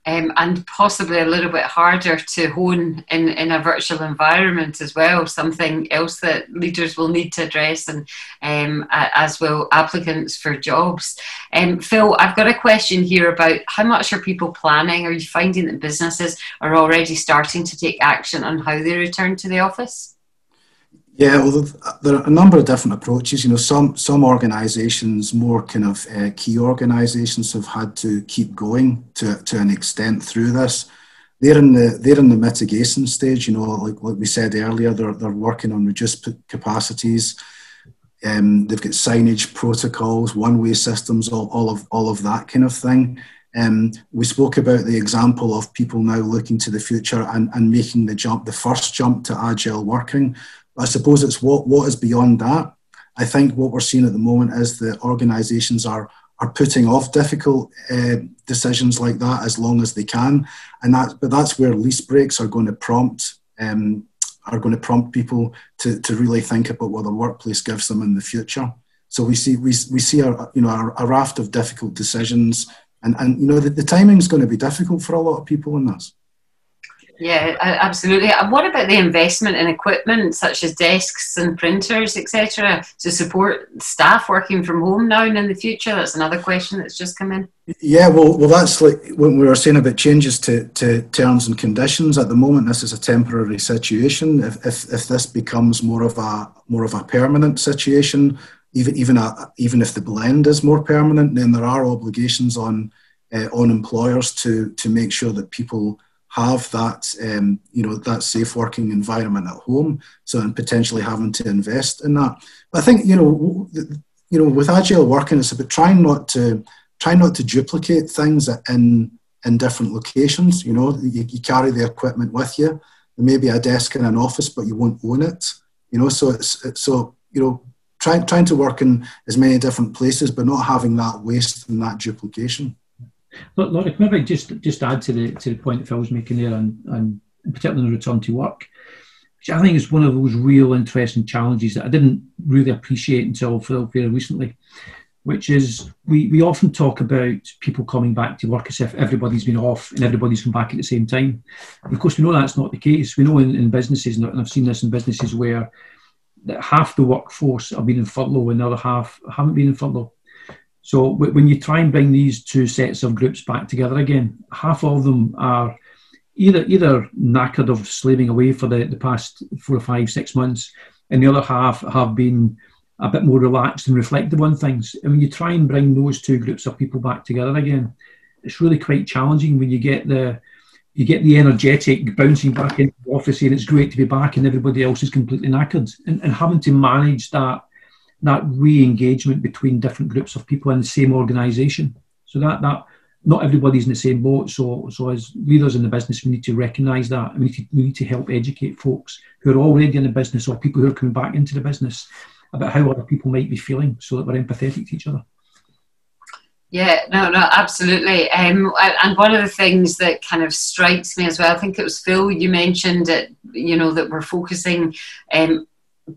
And possibly a little bit harder to hone in a virtual environment as well, something else that leaders will need to address, and as will applicants for jobs. Phil, I've got a question here about how much are people planning? Are you finding that businesses are already starting to take action on how they return to the office? Yeah, well, there are a number of different approaches. You know, some organisations, more kind of key organisations, have had to keep going to an extent through this. They're in the mitigation stage. You know, like we said earlier, they're working on reduced capacities. They've got signage, protocols, one-way systems, all of that kind of thing. We spoke about the example of people now looking to the future and making the first jump to agile working. I suppose it's what is beyond that. I think what we're seeing at the moment is that organisations are putting off difficult decisions like that as long as they can, but that's where lease breaks are going to prompt people to really think about what the workplace gives them in the future. So we see a raft of difficult decisions, and you know the timing is going to be difficult for a lot of people in this. Yeah, absolutely. And what about the investment in equipment such as desks and printers, etc., to support staff working from home now and in the future? That's another question that's just come in. Yeah, well, that's like when we were saying about changes to terms and conditions. At the moment, this is a temporary situation. If this becomes more of a permanent situation, even if the blend is more permanent, then there are obligations on employers to make sure that people have that that safe working environment at home, so and potentially having to invest in that. But I think with agile working, it's about trying not to duplicate things in different locations. You know, you carry the equipment with you. There may be a desk in an office, but you won't own it. You know, so trying to work in as many different places, but not having that waste and that duplication. Look, Laurie, maybe just add to the point that Phil was making there, and particularly in the return to work, which I think is one of those real interesting challenges that I didn't really appreciate until very recently, which is we often talk about people coming back to work as if everybody's been off and everybody's come back at the same time. And of course, we know that's not the case. We know in businesses, and I've seen this in businesses where that half the workforce have been in furlough and the other half haven't been in furlough. So when you try and bring these two sets of groups back together again, half of them are either knackered of slaving away for the past 4 or 5, 6 months, and the other half have been a bit more relaxed and reflective on things. And when you try and bring those two groups of people back together again, it's really quite challenging when you get the energetic bouncing back into the office saying it's great to be back and everybody else is completely knackered, and having to manage that re-engagement between different groups of people in the same organisation. So that not everybody's in the same boat. So as leaders in the business, we need to recognise that, and we need to help educate folks who are already in the business or people who are coming back into the business about how other people might be feeling, so that we're empathetic to each other. Yeah, no, absolutely. And one of the things that kind of strikes me as well, I think it was Phil, you mentioned it, that we're focusing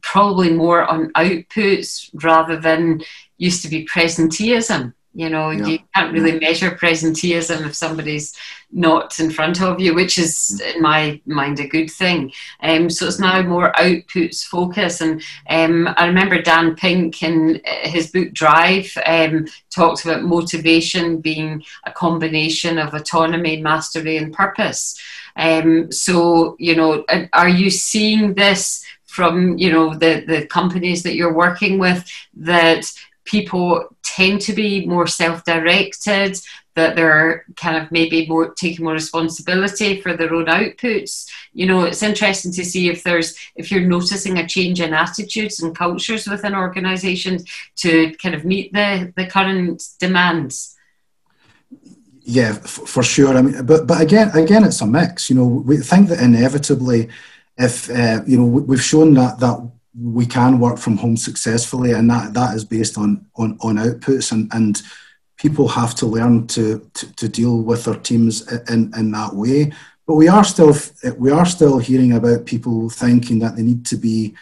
probably more on outputs rather than used to be presenteeism. Yeah. You can't really measure presenteeism if somebody's not in front of you, which is, in my mind, a good thing. So it's now more outputs focus. And I remember Dan Pink in his book Drive talked about motivation being a combination of autonomy, mastery, and purpose. So, are you seeing this from, you know, the companies that you're working with, that people tend to be more self-directed, that they're kind of maybe more taking more responsibility for their own outputs? You know, it's interesting to see if you're noticing a change in attitudes and cultures within organizations to kind of meet the current demands. Yeah, for sure. I mean, but again, it's a mix. You know, we think that inevitably, if you know, we've shown that we can work from home successfully, and that is based on outputs, and people have to learn to deal with their teams in that way. But we are still hearing about people thinking that they need to be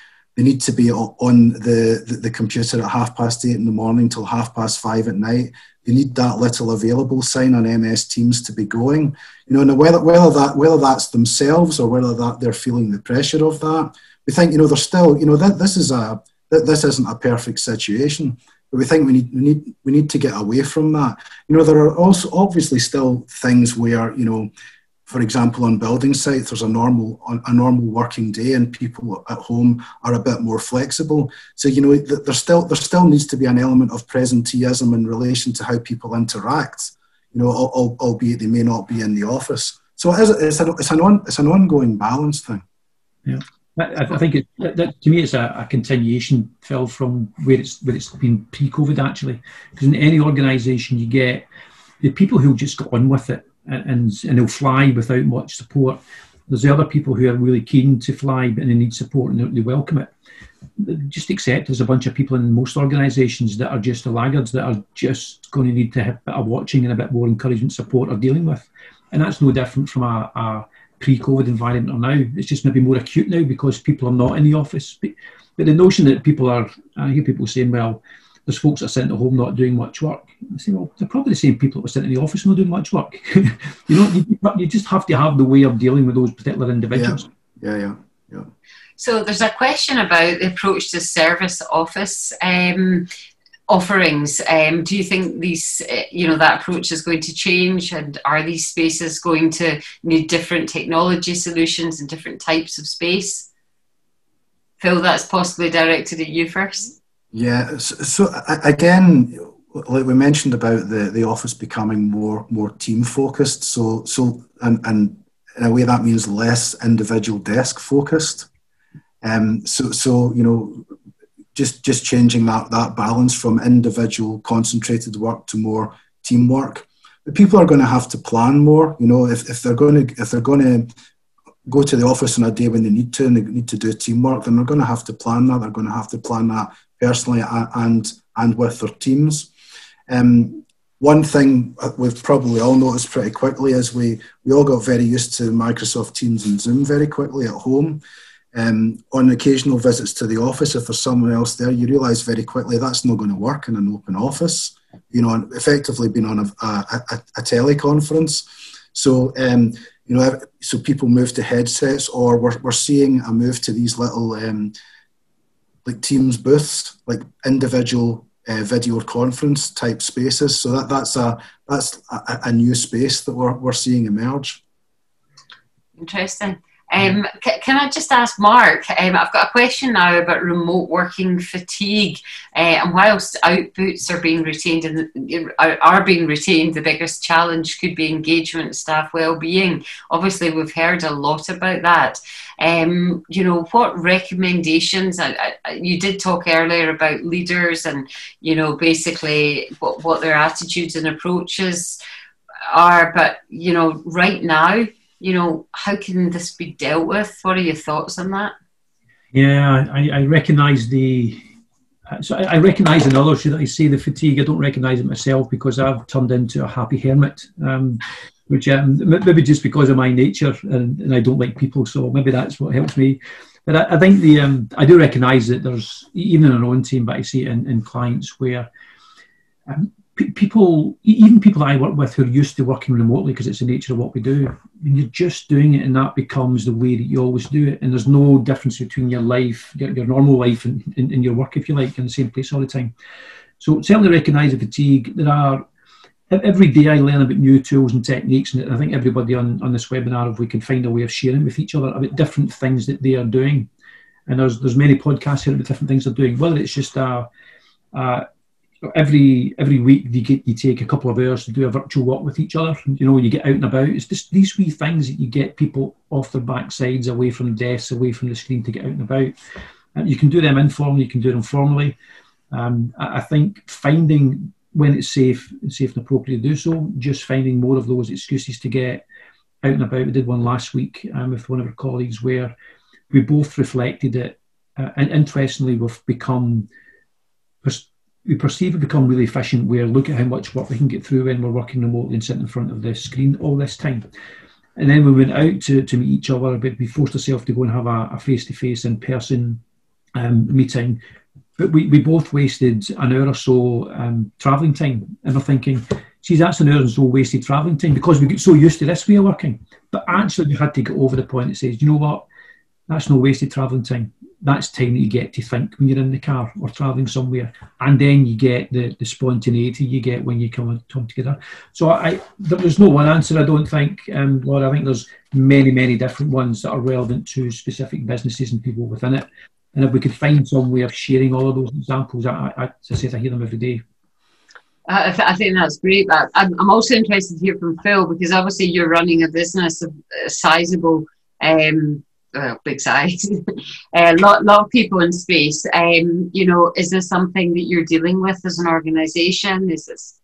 on the computer at 8:30 in the morning till 5:30 at night. They need that little available sign on MS Teams to be going. You know, and whether that's themselves or whether that they're feeling the pressure of that, we think, you know, there's still, you know, this isn't a perfect situation. But we think we need to get away from that. You know, there are also obviously still things where, you know, for example, on building sites, there's a normal working day, and people at home are a bit more flexible. So, you know, there still needs to be an element of presenteeism in relation to how people interact. You know, albeit they may not be in the office. So it's an ongoing balance thing. Yeah. I think to me it's a continuation, Phil, from where it's been pre-COVID, actually, because in any organisation you get the people who just got on with it and they'll fly without much support. There's the other people who are really keen to fly and they need support and they welcome it. Just accept there's a bunch of people in most organisations that are just the laggards that are just going to need to have a bit of watching and a bit more encouragement, support, or dealing with, and that's no different from a pre-COVID environment or now. It's just maybe more acute now because people are not in the office. But the notion that people are, I hear people saying, well, there's folks that are sitting at home not doing much work. I say, well, they're probably the same people that were sitting in the office not doing much work. You just have to have the way of dealing with those particular individuals. Yeah. So there's a question about the approach to service office offerings. Do you think these, that approach is going to change, and are these spaces going to need different technology solutions and different types of space? Phil, that's possibly directed at you first. Yeah. So again, like we mentioned about the office becoming more team focused. So and in a way that means less individual desk focused. Just changing that balance from individual concentrated work to more teamwork. But people are going to have to plan more. You know, if they're going to go to the office on a day when they need to and they need to do teamwork, then they're going to have to plan that. They're going to have to plan that personally and with their teams. One thing we've probably all noticed pretty quickly is we all got very used to Microsoft Teams and Zoom very quickly at home. On occasional visits to the office, if there's someone else there, you realise very quickly that's not going to work in an open office. You know, and effectively being on a teleconference. So, so people move to headsets, or we're seeing a move to these little like Teams booths, like individual video conference type spaces. So that's a new space that we're seeing emerge. Interesting. Can I just ask Mark, I've got a question now about remote working fatigue, and whilst outputs are being retained the biggest challenge could be engagement, staff well-being. Obviously we've heard a lot about that. What recommendations, you did talk earlier about leaders and basically what their attitudes and approaches are, but right now, how can this be dealt with? What are your thoughts on that? Yeah, I recognise I recognise in others, should I say, the fatigue. I don't recognise it myself because I've turned into a happy hermit, which maybe just because of my nature, and I don't like people, so maybe that's what helps me. But I think I do recognise that there's, even in our own team, but I see it in clients where people that I work with who are used to working remotely because it's the nature of what we do, and you're just doing it and that becomes the way that you always do it, and there's no difference between your life, your normal life and your work, if you like, in the same place all the time. So certainly recognise the fatigue. Every day I learn about new tools and techniques, and I think everybody on this webinar, if we can find a way of sharing with each other about different things that they are doing. And there's many podcasts here with different things they're doing. Whether it's just every week you take a couple of hours to do a virtual walk with each other. You know, when you get out and about, it's just these wee things that you get people off their backsides, away from the desks, away from the screen to get out and about. And you can do them informally, you can do them formally. I think finding when it's safe and appropriate to do so, just finding more of those excuses to get out and about. We did one last week with one of our colleagues where we both reflected that, and interestingly, we perceive we've become really efficient, where look at how much work we can get through when we're working remotely and sitting in front of the screen all this time. And then we went out to meet each other, but we forced ourselves to go and have a face-to-face in-person meeting. But we both wasted an hour or so travelling time. And we're thinking, geez, that's an hour and so wasted travelling time because we get so used to this way of working. But actually we had to get over the point that says, you know what, that's no wasted travelling time. That's time that you get to think when you're in the car or travelling somewhere. And then you get the spontaneity you get when you come together. So there's no one answer, I don't think, Laura. I think there's many, many different ones that are relevant to specific businesses and people within it. And if we could find some way of sharing all of those examples, as I said, I hear them every day. I think that's great. I'm also interested to hear from Phil, because obviously you're running a business of sizable, big size, a lot of people in space. You know, is this something that you're dealing with as an organisation? Is this,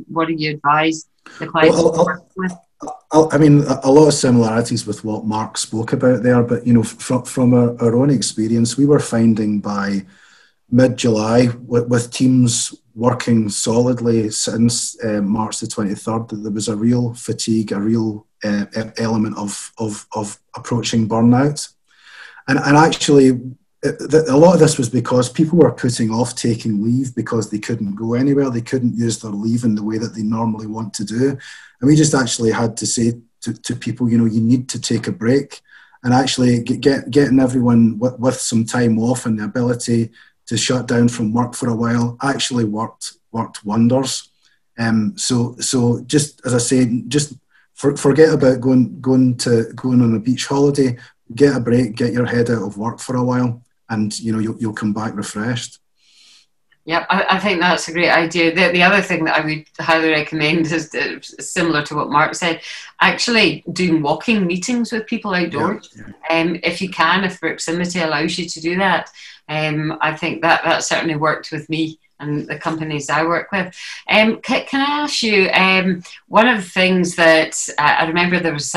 what do you advise the clients to work with? I mean, a lot of similarities with what Mark spoke about there, but, you know, from our own experience, we were finding by mid-July with teams working solidly since March the 23rd, that there was a real fatigue, a real element of approaching burnout. And actually, a lot of this was because people were putting off taking leave because they couldn't go anywhere. They couldn't use their leave in the way that they normally want to do. And we just actually had to say to people, you know, you need to take a break. And actually getting everyone with some time off and the ability to shut down from work for a while actually worked wonders. So just as I say, just forget about going on a beach holiday. Get a break, get your head out of work for a while, and you know you'll come back refreshed. Yeah, I think that's a great idea. The other thing that I would highly recommend is similar to what Mark said, actually doing walking meetings with people outdoors. Yeah. If you can, if proximity allows you to do that. I think that certainly worked with me and the companies I work with. Can I ask you, one of the things that I remember there was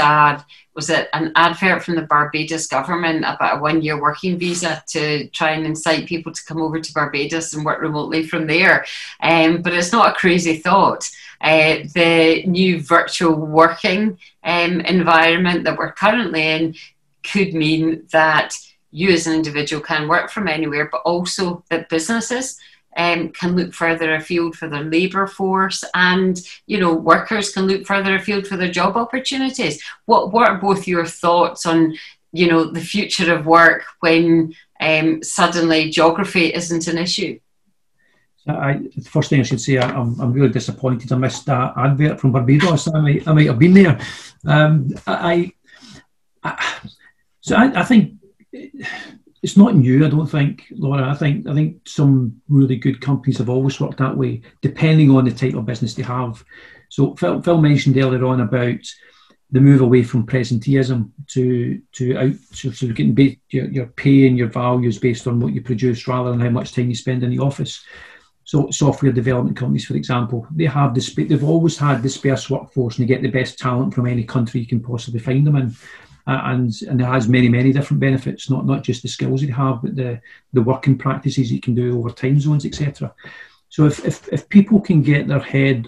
an advert from the Barbados government about a 1-year working visa to try and incite people to come over to Barbados and work remotely from there. But it's not a crazy thought. The new virtual working environment that we're currently in could mean that you as an individual can work from anywhere, but also that businesses can look further afield for their labour force, and you know, workers can look further afield for their job opportunities. What are both your thoughts on, you know, the future of work when suddenly geography isn't an issue? The first thing I should say, I'm really disappointed I missed that advert from Barbados. I might have been there. I think it's not new, I don't think, Laura. I think some really good companies have always worked that way, depending on the type of business they have. So Phil mentioned earlier on about the move away from presenteeism to getting your pay and your values based on what you produce rather than how much time you spend in the office. So software development companies, for example, they've always had dispersed workforce, and they get the best talent from any country you can possibly find them in. And it has many, many different benefits, not just the skills you have, but the working practices you can do over time zones, etc. So if people can get their head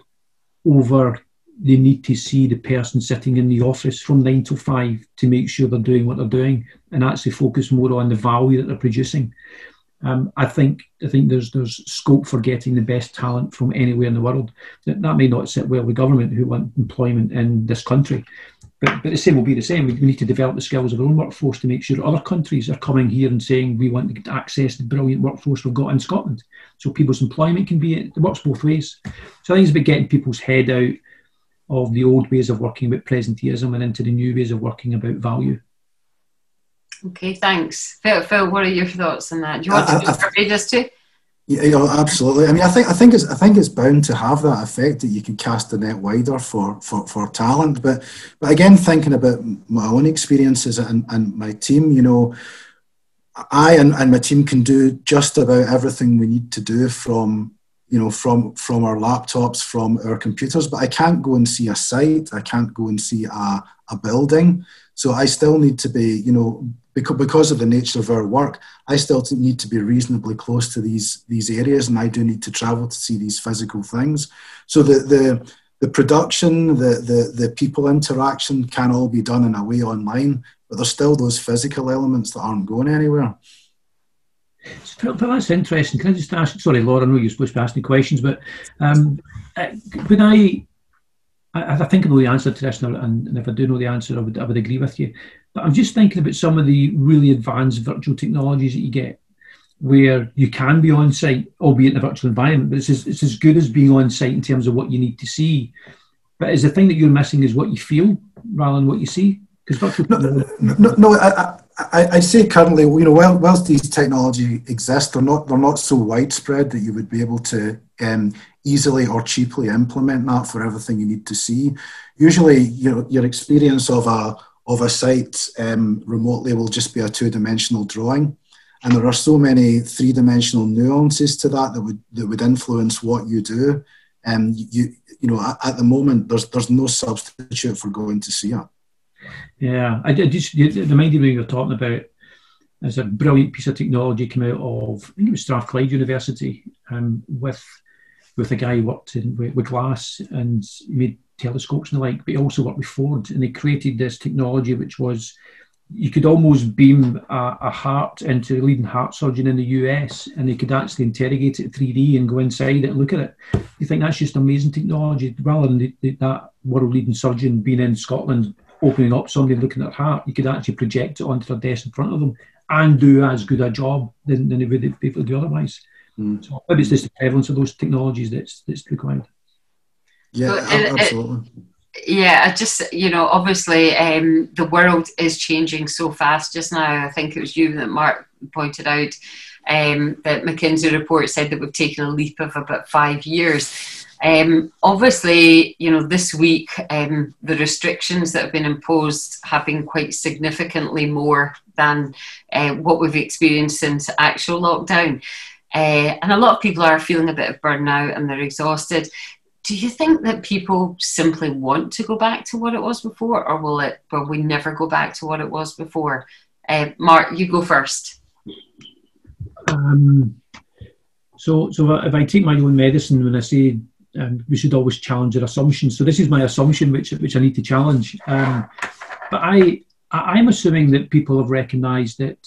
over the need to see the person sitting in the office from 9 to 5 to make sure they're doing what they're doing and actually focus more on the value that they're producing, I think there's scope for getting the best talent from anywhere in the world. That may not sit well with government who want employment in this country. But the same will be the same. We need to develop the skills of our own workforce to make sure other countries are coming here and saying we want to access the brilliant workforce we've got in Scotland. So people's employment it works both ways. So I think it's about getting people's head out of the old ways of working about presenteeism and into the new ways of working about value. Okay, thanks. Phil, what are your thoughts on that? Do you want to survey this too? Yeah, absolutely. I mean, I think it's bound to have that effect, that you can cast the net wider for talent. But again, thinking about my own experiences and my team, you know, I and my team can do just about everything we need to do from our laptops, from our computers, but I can't go and see a site. I can't go and see a building. So I still need to be, you know, because of the nature of our work, I still need to be reasonably close to these areas, and I do need to travel to see these physical things. So the production, the people interaction can all be done in a way online, but there's still those physical elements that aren't going anywhere. So that's interesting. Can I just ask, sorry, Laura, I know you're supposed to be asking questions, but when I think I know the answer to this, and if I do know the answer, I would agree with you. But I'm just thinking about some of the really advanced virtual technologies that you get, where you can be on site, albeit in a virtual environment, but it's as good as being on site in terms of what you need to see. But is the thing that you're missing is what you feel rather than what you see? Because no, I'd say currently, you know, whilst these technologies exist, they're not so widespread that you would be able to easily or cheaply implement that for everything you need to see. Usually, you know, your experience of a site remotely will just be a two-dimensional drawing, and there are so many three-dimensional nuances to that would influence what you do. And you know, at the moment, there's no substitute for going to see it. Yeah, it reminded me of what you're talking about. There's a brilliant piece of technology came out of, I think it was Strathclyde University, with a guy who worked with glass and made telescopes and the like, but he also worked with Ford, and they created this technology which was, you could almost beam a heart into a leading heart surgeon in the US, and they could actually interrogate it 3D and go inside it and look at it. You think that's just amazing technology, rather than that world-leading surgeon being in Scotland, opening up somebody and looking at their heart, you could actually project it onto their desk in front of them and do as good a job than they would be able to do otherwise. So maybe it's just the prevalence of those technologies that's required. Yeah, absolutely. Yeah, I just, you know, obviously the world is changing so fast just now. I think it was you that Mark pointed out that McKinsey report said that we've taken a leap of about 5 years. Obviously, you know, this week the restrictions that have been imposed have been quite significantly more than what we've experienced since actual lockdown. And a lot of people are feeling a bit of burnout and they're exhausted. Do you think that people simply want to go back to what it was before, or will we never go back to what it was before? Mark, you go first. So if I take my own medicine, when I say we should always challenge our assumptions. So this is my assumption, which I need to challenge. But I'm assuming that people have recognised that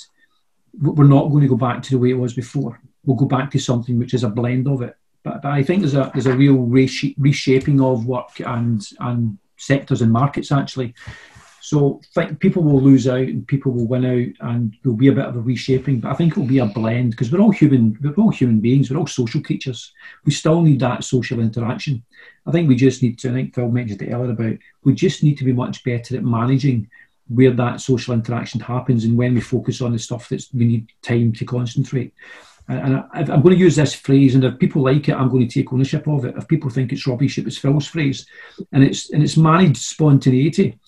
we're not going to go back to the way it was before. We'll go back to something which is a blend of it. But I think there's a real reshaping of work and sectors and markets actually. So I think people will lose out and people will win out, and there'll be a bit of a reshaping. But I think it'll be a blend, because we're all human beings. We're all social creatures. We still need that social interaction. I think we just need to, I think Phil mentioned it earlier about, we just need to be much better at managing where that social interaction happens and when we focus on the stuff that we need time to concentrate. And I'm going to use this phrase, and if people like it, I'm going to take ownership of it. If people think it's rubbish, it was Phil's phrase, and it's managed spontaneity.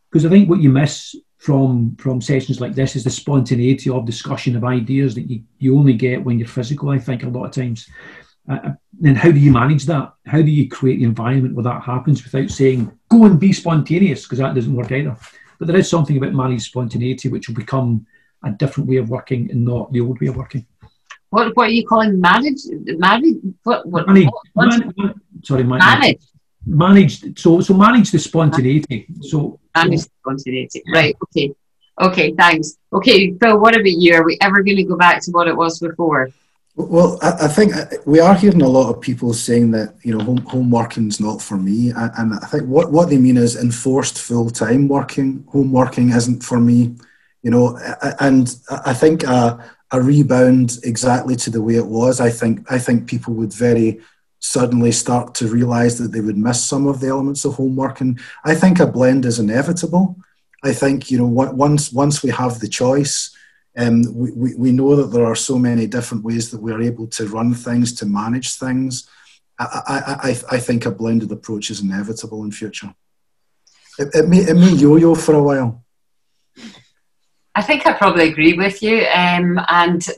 Because I think what you miss from sessions like this is the spontaneity of discussion of ideas that you only get when you're physical, I think, a lot of times. Then how do you manage that? How do you create the environment where that happens without saying, go and be spontaneous, because that doesn't work either. But there is something about managed spontaneity which will become a different way of working and not the old way of working. What are you calling managed? Managed. So manage the spontaneity. Manage the spontaneity. Right. Okay. Thanks. Okay, Phil. What about you? Are we ever going to go back to what it was before? Well, I think we are hearing a lot of people saying that, you know, home working's not for me, and I think what they mean is enforced full-time working. Home working isn't for me, you know, and I think a rebound exactly to the way it was, I think people would very suddenly start to realise that they would miss some of the elements of home working. I think a blend is inevitable. I think, you know, once we have the choice, we know that there are so many different ways that we're able to run things, to manage things. I think a blended approach is inevitable in future. It may yo-yo for a while. I think I probably agree with you. And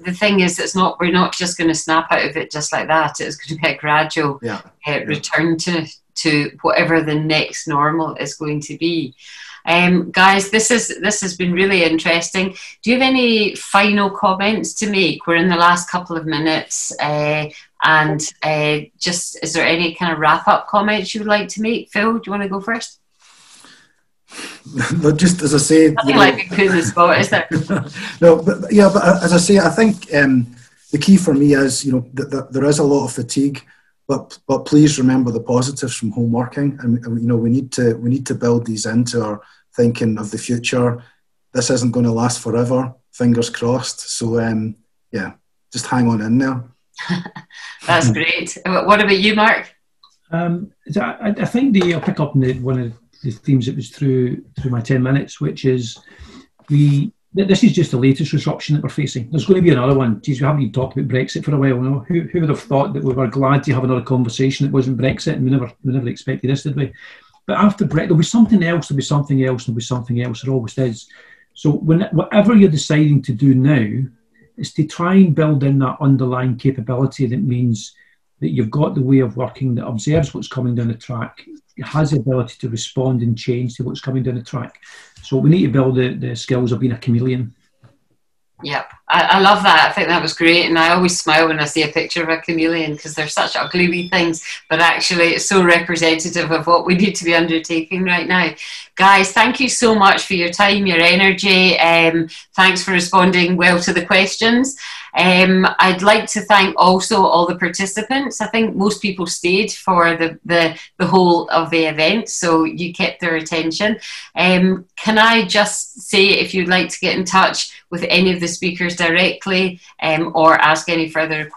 the thing is, we're not just going to snap out of it just like that. It's going to be a gradual return to whatever the next normal is going to be. Guys, this has been really interesting. Do you have any final comments to make? We're in the last couple of minutes, just is there any kind of wrap-up comments you would like to make? Phil, do you want to go first? But just as I say, nothing like being put in the spot, is there? No, but as I say, I think the key for me is, you know, that there is a lot of fatigue, but please remember the positives from home working, and you know, we need to build these into our thinking of the future. This isn't going to last forever. Fingers crossed. So yeah, just hang on in there. That's great. What about you, Mark? I think I'll pick up on one of the themes that was through my 10 minutes, which is this is just the latest disruption that we're facing. There's going to be another one. Geez, we haven't even talked about Brexit for a while. No? Who would have thought that we were glad to have another conversation that wasn't Brexit, and we never expected this, did we? But after Brexit, there'll be something else, there'll be something else, there'll be something else. There always is. So whatever you're deciding to do now is to try and build in that underlying capability that means that you've got the way of working that observes what's coming down the track, has the ability to respond and change to what's coming down the track. So we need to build the skills of being a chameleon. Yep, I love that. I think that was great, and I always smile when I see a picture of a chameleon because they're such ugly wee things, but actually it's so representative of what we need to be undertaking right now. Guys, thank you so much for your time, your energy. Thanks for responding well to the questions. I'd like to thank also all the participants. I think most people stayed for the whole of the event, so you kept their attention. Can I just say, if you'd like to get in touch with any of the speakers directly or ask any further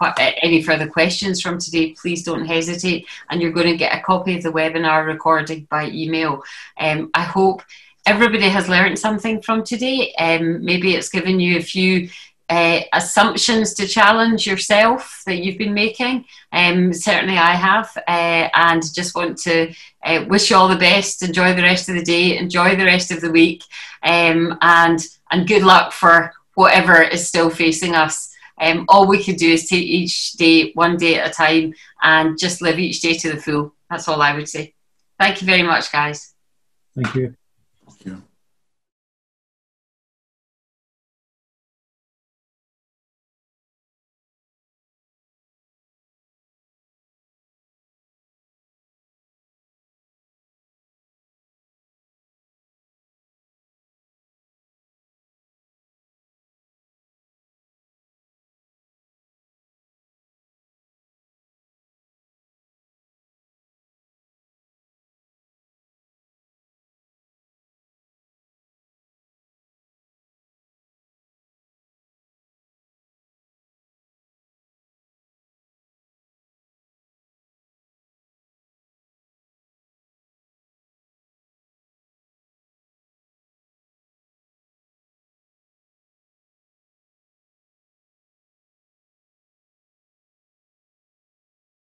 questions from today, please don't hesitate, and you're going to get a copy of the webinar recording by email. I hope everybody has learned something from today. Maybe it's given you a few assumptions to challenge yourself that you've been making. Certainly I have, and just want to wish you all the best. Enjoy the rest of the day, enjoy the rest of the week, and good luck for whatever is still facing us. All we can do is take each day one day at a time and just live each day to the full. That's all I would say. Thank you very much, guys. Thank you.